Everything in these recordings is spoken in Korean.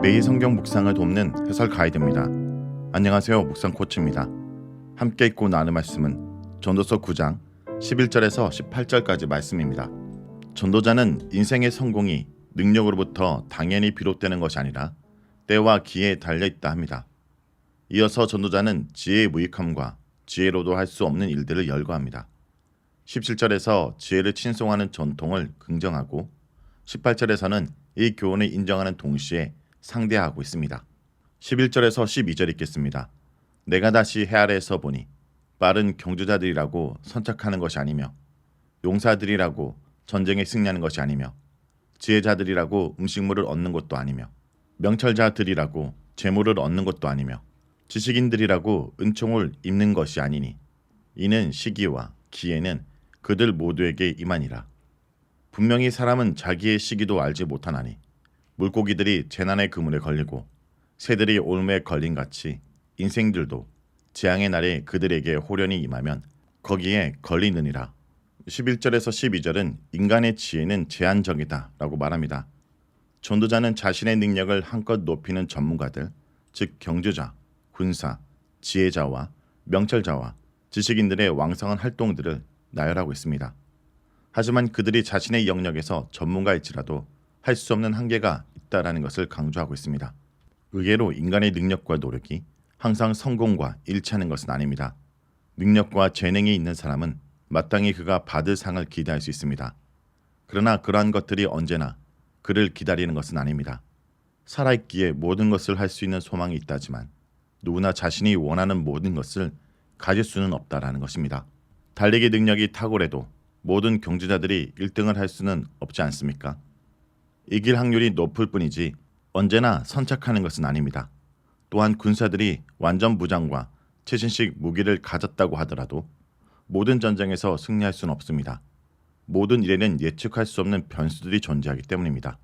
매일 성경 묵상을 돕는 해설 가이드입니다. 안녕하세요. 묵상 코치입니다. 함께 읽고 나눌 말씀은 전도서 9장 11절에서 18절까지 말씀입니다. 전도자는 인생의 성공이 능력으로부터 당연히 비롯되는 것이 아니라 때와 기회에 달려있다 합니다. 이어서 전도자는 지혜의 무익함과 지혜로도 할 수 없는 일들을 열거합니다. 17절에서 지혜를 칭송하는 전통을 긍정하고 18절에서는 이 교훈을 인정하는 동시에 상대하고 있습니다. 11절에서 12절 읽겠습니다. 내가 다시 해 아래에서 보니 빠른 경주자들이라고 선착하는 것이 아니며 용사들이라고 전쟁에 승리하는 것이 아니며 지혜자들이라고 음식물을 얻는 것도 아니며 명철자들이라고 재물을 얻는 것도 아니며 지식인들이라고 은총을 입는 것이 아니니 이는 시기와 기회는 그들 모두에게 임하니라. 분명히 사람은 자기의 시기도 알지 못하나니 물고기들이 재난의 그물에 걸리고 새들이 올무에 걸린 같이 인생들도 재앙의 날에 그들에게 호련히 임하면 거기에 걸리느니라. 11절에서 12절은 인간의 지혜는 제한적이다 라고 말합니다. 전도자는 자신의 능력을 한껏 높이는 전문가들, 즉 경주자, 군사, 지혜자와 명철자와 지식인들의 왕성한 활동들을 나열하고 있습니다. 하지만 그들이 자신의 영역에서 전문가일지라도 할 수 없는 한계가 있다라는 것을 강조하고 있습니다. 의외로 인간의 능력과 노력이 항상 성공과 일치하는 것은 아닙니다. 능력과 재능이 있는 사람은 마땅히 그가 받을 상을 기대할 수 있습니다. 그러나 그러한 것들이 언제나 그를 기다리는 것은 아닙니다. 살아있기에 모든 것을 할 수 있는 소망이 있다지만 누구나 자신이 원하는 모든 것을 가질 수는 없다라는 것입니다. 달리기 능력이 탁월해도 모든 경주자들이 1등을 할 수는 없지 않습니까? 이길 확률이 높을 뿐이지 언제나 선착하는 것은 아닙니다. 또한 군사들이 완전 무장과 최신식 무기를 가졌다고 하더라도 모든 전쟁에서 승리할 수는 없습니다. 모든 일에는 예측할 수 없는 변수들이 존재하기 때문입니다.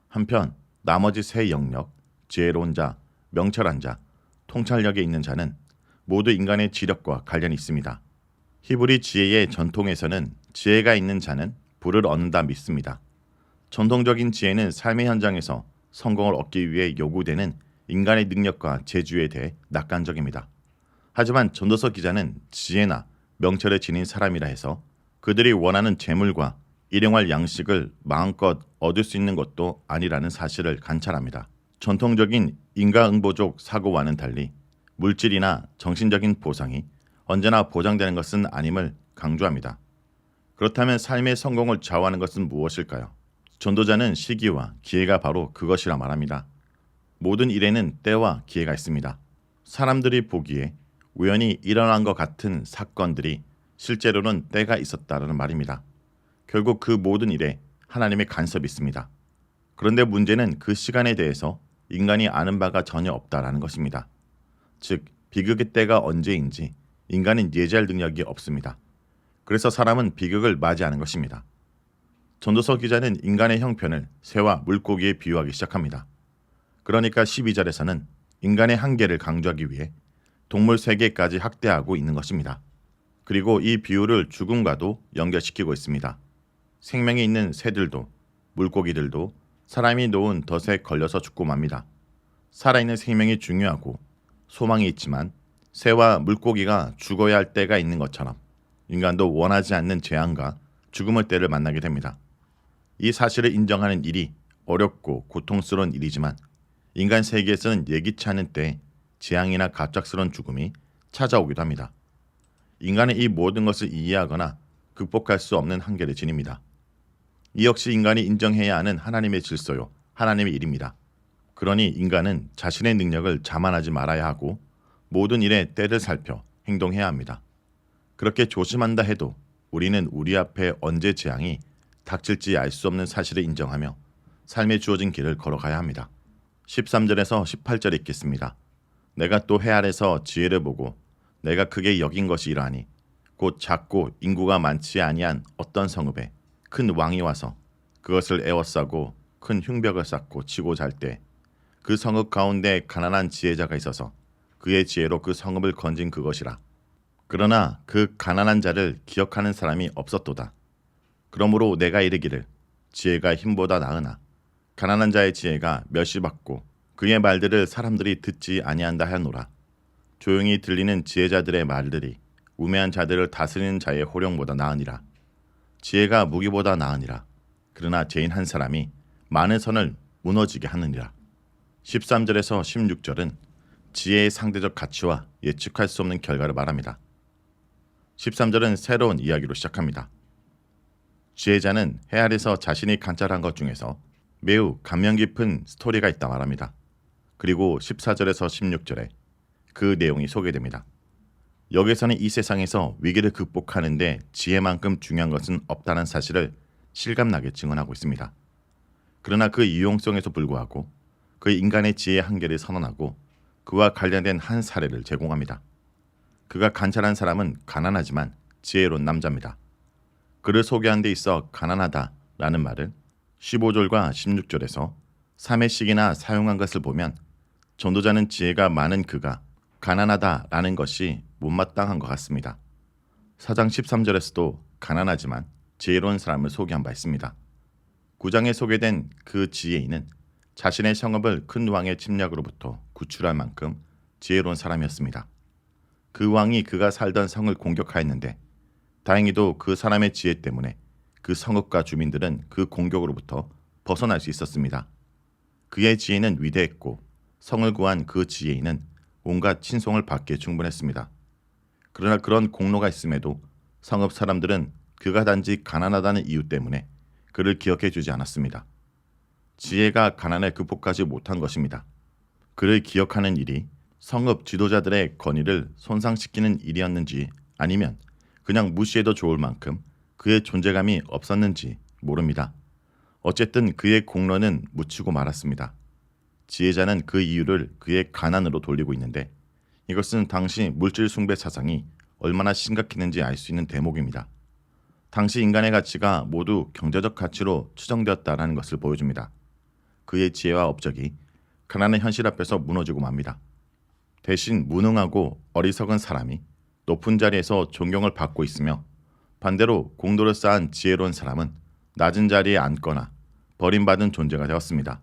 한편 나머지 세 영역, 지혜로운 자, 명철한 자, 통찰력에 있는 자는 모두 인간의 지력과 관련이 있습니다. 히브리 지혜의 전통에서는 지혜가 있는 자는 부를 얻는다 믿습니다. 전통적인 지혜는 삶의 현장에서 성공을 얻기 위해 요구되는 인간의 능력과 재주에 대해 낙관적입니다. 하지만 전도서 기자는 지혜나 명철을 지닌 사람이라 해서 그들이 원하는 재물과 일용할 양식을 마음껏 얻을 수 있는 것도 아니라는 사실을 관찰합니다. 전통적인 인과응보적 사고와는 달리 물질이나 정신적인 보상이 언제나 보장되는 것은 아님을 강조합니다. 그렇다면 삶의 성공을 좌우하는 것은 무엇일까요? 전도자는 시기와 기회가 바로 그것이라 말합니다. 모든 일에는 때와 기회가 있습니다. 사람들이 보기에 우연히 일어난 것 같은 사건들이 실제로는 때가 있었다는 말입니다. 결국 그 모든 일에 하나님의 간섭이 있습니다. 그런데 문제는 그 시간에 대해서 인간이 아는 바가 전혀 없다라는 것입니다. 즉, 비극의 때가 언제인지 인간은 예지할 능력이 없습니다. 그래서 사람은 비극을 맞이하는 것입니다. 전도서 기자는 인간의 형편을 새와 물고기에 비유하기 시작합니다. 그러니까 12절에서는 인간의 한계를 강조하기 위해 동물 세계까지 학대하고 있는 것입니다. 그리고 이 비유를 죽음과도 연결시키고 있습니다. 생명이 있는 새들도 물고기들도 사람이 놓은 덫에 걸려서 죽고 맙니다. 살아있는 생명이 중요하고 소망이 있지만 새와 물고기가 죽어야 할 때가 있는 것처럼 인간도 원하지 않는 재앙과 죽음의 때를 만나게 됩니다. 이 사실을 인정하는 일이 어렵고 고통스러운 일이지만 인간 세계에서는 예기치 않은 때에 재앙이나 갑작스러운 죽음이 찾아오기도 합니다. 인간은 이 모든 것을 이해하거나 극복할 수 없는 한계를 지닙니다. 이 역시 인간이 인정해야 하는 하나님의 질서요, 하나님의 일입니다. 그러니 인간은 자신의 능력을 자만하지 말아야 하고 모든 일에 때를 살펴 행동해야 합니다. 그렇게 조심한다 해도 우리는 우리 앞에 언제 재앙이 닥칠지 알 수 없는 사실을 인정하며 삶에 주어진 길을 걸어가야 합니다. 13절에서 18절 읽겠습니다. 내가 또 해 아래서 지혜를 보고 내가 크게 여긴 것이 이러하니 곧 작고 인구가 많지 아니한 어떤 성읍에 큰 왕이 와서 그것을 에워싸고 큰 흉벽을 쌓고 치고 잘 때 그 성읍 가운데 가난한 지혜자가 있어서 그의 지혜로 그 성읍을 건진 그것이라. 그러나 그 가난한 자를 기억하는 사람이 없었도다. 그러므로 내가 이르기를 지혜가 힘보다 나으나 가난한 자의 지혜가 멸시받고 그의 말들을 사람들이 듣지 아니한다 하노라. 조용히 들리는 지혜자들의 말들이 우매한 자들을 다스리는 자의 호령보다 나으니라. 지혜가 무기보다 나으니라. 그러나 죄인 한 사람이 많은 선을 무너지게 하느니라. 13절에서 16절은 지혜의 상대적 가치와 예측할 수 없는 결과를 말합니다. 13절은 새로운 이야기로 시작합니다. 지혜자는 해 아래서 자신이 관찰한 것 중에서 매우 감명 깊은 스토리가 있다 말합니다. 그리고 14절에서 16절에 그 내용이 소개됩니다. 여기서는 이 세상에서 위기를 극복하는데 지혜만큼 중요한 것은 없다는 사실을 실감나게 증언하고 있습니다. 그러나 그 유용성에도 불구하고 그 인간의 지혜의 한계를 선언하고 그와 관련된 한 사례를 제공합니다. 그가 관찰한 사람은 가난하지만 지혜로운 남자입니다. 그를 소개한 데 있어 가난하다라는 말을 15절과 16절에서 3회씩이나 사용한 것을 보면 전도자는 지혜가 많은 그가 가난하다라는 것이 못마땅한 것 같습니다. 4장 13절에서도 가난하지만 지혜로운 사람을 소개한 바 있습니다. 9장에 소개된 그 지혜인은 자신의 성읍을 큰 왕의 침략으로부터 구출할 만큼 지혜로운 사람이었습니다. 그 왕이 그가 살던 성을 공격하였는데 다행히도 그 사람의 지혜 때문에 그 성읍과 주민들은 그 공격으로부터 벗어날 수 있었습니다. 그의 지혜는 위대했고 성을 구한 그 지혜인은 온갖 친송을 받기에 충분했습니다. 그러나 그런 공로가 있음에도 성읍 사람들은 그가 단지 가난하다는 이유 때문에 그를 기억해 주지 않았습니다. 지혜가 가난을 극복하지 못한 것입니다. 그를 기억하는 일이 성읍 지도자들의 권위를 손상시키는 일이었는지 아니면 그냥 무시해도 좋을 만큼 그의 존재감이 없었는지 모릅니다. 어쨌든 그의 공로는 묻히고 말았습니다. 지혜자는 그 이유를 그의 가난으로 돌리고 있는데 이것은 당시 물질 숭배 사상이 얼마나 심각했는지 알 수 있는 대목입니다. 당시 인간의 가치가 모두 경제적 가치로 추정되었다는 것을 보여줍니다. 그의 지혜와 업적이 가난의 현실 앞에서 무너지고 맙니다. 대신 무능하고 어리석은 사람이 높은 자리에서 존경을 받고 있으며 반대로 공도를 쌓은 지혜로운 사람은 낮은 자리에 앉거나 버림받은 존재가 되었습니다.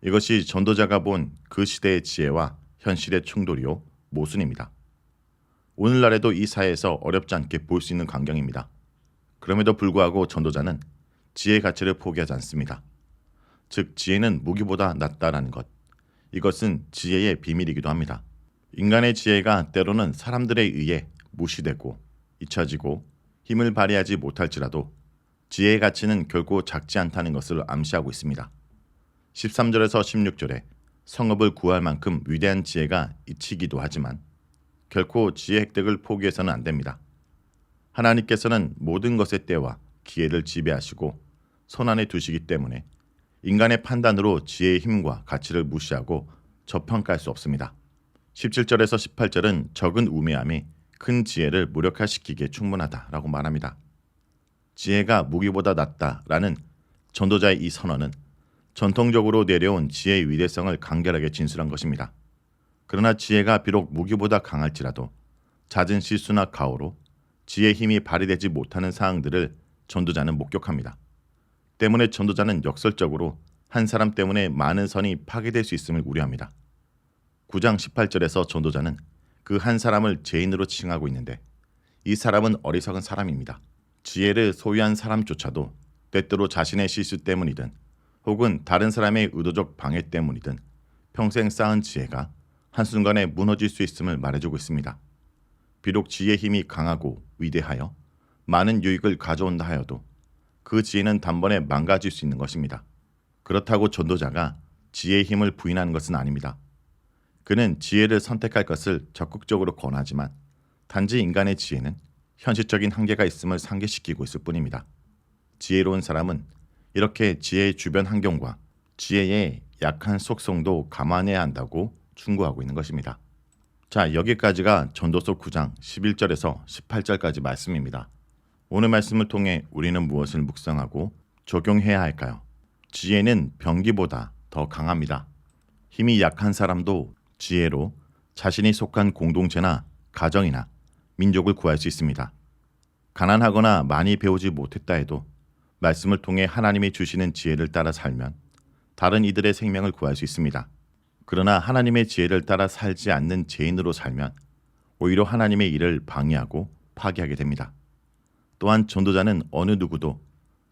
이것이 전도자가 본 그 시대의 지혜와 현실의 충돌이요 모순입니다. 오늘날에도 이 사회에서 어렵지 않게 볼 수 있는 광경입니다. 그럼에도 불구하고 전도자는 지혜의 가치를 포기하지 않습니다. 즉 지혜는 무기보다 낫다라는 것. 이것은 지혜의 비밀이기도 합니다. 인간의 지혜가 때로는 사람들에 의해 무시되고 잊혀지고 힘을 발휘하지 못할지라도 지혜의 가치는 결코 작지 않다는 것을 암시하고 있습니다. 13절에서 16절에 성읍을 구할 만큼 위대한 지혜가 잊히기도 하지만 결코 지혜 획득을 포기해서는 안 됩니다. 하나님께서는 모든 것의 때와 기회를 지배하시고 손안에 두시기 때문에 인간의 판단으로 지혜의 힘과 가치를 무시하고 저평가할 수 없습니다. 17절에서 18절은 적은 우매함이 큰 지혜를 무력화시키기에 충분하다라고 말합니다. 지혜가 무기보다 낫다라는 전도자의 이 선언은 전통적으로 내려온 지혜의 위대성을 간결하게 진술한 것입니다. 그러나 지혜가 비록 무기보다 강할지라도 잦은 실수나 가오로 지혜의 힘이 발휘되지 못하는 사항들을 전도자는 목격합니다. 때문에 전도자는 역설적으로 한 사람 때문에 많은 선이 파괴될 수 있음을 우려합니다. 9장 18절에서 전도자는 그 한 사람을 죄인으로 칭하고 있는데 이 사람은 어리석은 사람입니다. 지혜를 소유한 사람조차도 때때로 자신의 실수 때문이든 혹은 다른 사람의 의도적 방해 때문이든 평생 쌓은 지혜가 한순간에 무너질 수 있음을 말해주고 있습니다. 비록 지혜의 힘이 강하고 위대하여 많은 유익을 가져온다 하여도 그 지혜는 단번에 망가질 수 있는 것입니다. 그렇다고 전도자가 지혜의 힘을 부인하는 것은 아닙니다. 그는 지혜를 선택할 것을 적극적으로 권하지만 단지 인간의 지혜는 현실적인 한계가 있음을 상기시키고 있을 뿐입니다. 지혜로운 사람은 이렇게 지혜의 주변 환경과 지혜의 약한 속성도 감안해야 한다고 충고하고 있는 것입니다. 자, 여기까지가 전도서 9장 11절에서 18절까지 말씀입니다. 오늘 말씀을 통해 우리는 무엇을 묵상하고 적용해야 할까요? 지혜는 병기보다 더 강합니다. 힘이 약한 사람도 지혜로 자신이 속한 공동체나 가정이나 민족을 구할 수 있습니다. 가난하거나 많이 배우지 못했다 해도 말씀을 통해 하나님이 주시는 지혜를 따라 살면 다른 이들의 생명을 구할 수 있습니다. 그러나 하나님의 지혜를 따라 살지 않는 죄인으로 살면 오히려 하나님의 일을 방해하고 파괴하게 됩니다. 또한 전도자는 어느 누구도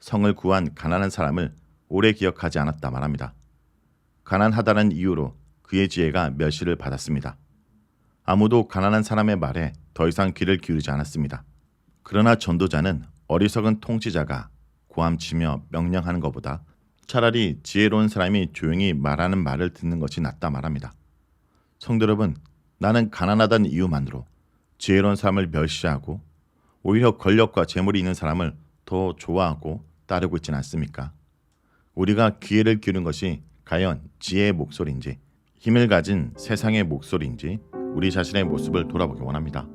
성을 구한 가난한 사람을 오래 기억하지 않았다 말합니다. 가난하다는 이유로 그의 지혜가 멸시를 받았습니다. 아무도 가난한 사람의 말에 더 이상 귀를 기울이지 않았습니다. 그러나 전도자는 어리석은 통치자가 고함치며 명령하는 것보다 차라리 지혜로운 사람이 조용히 말하는 말을 듣는 것이 낫다 말합니다. 성도 여러분, 나는 가난하다는 이유만으로 지혜로운 사람을 멸시하고 오히려 권력과 재물이 있는 사람을 더 좋아하고 따르고 있지는 않습니까? 우리가 귀를 기울인 것이 과연 지혜의 목소리인지 힘을 가진 세상의 목소리인지 우리 자신의 모습을 돌아보기 원합니다.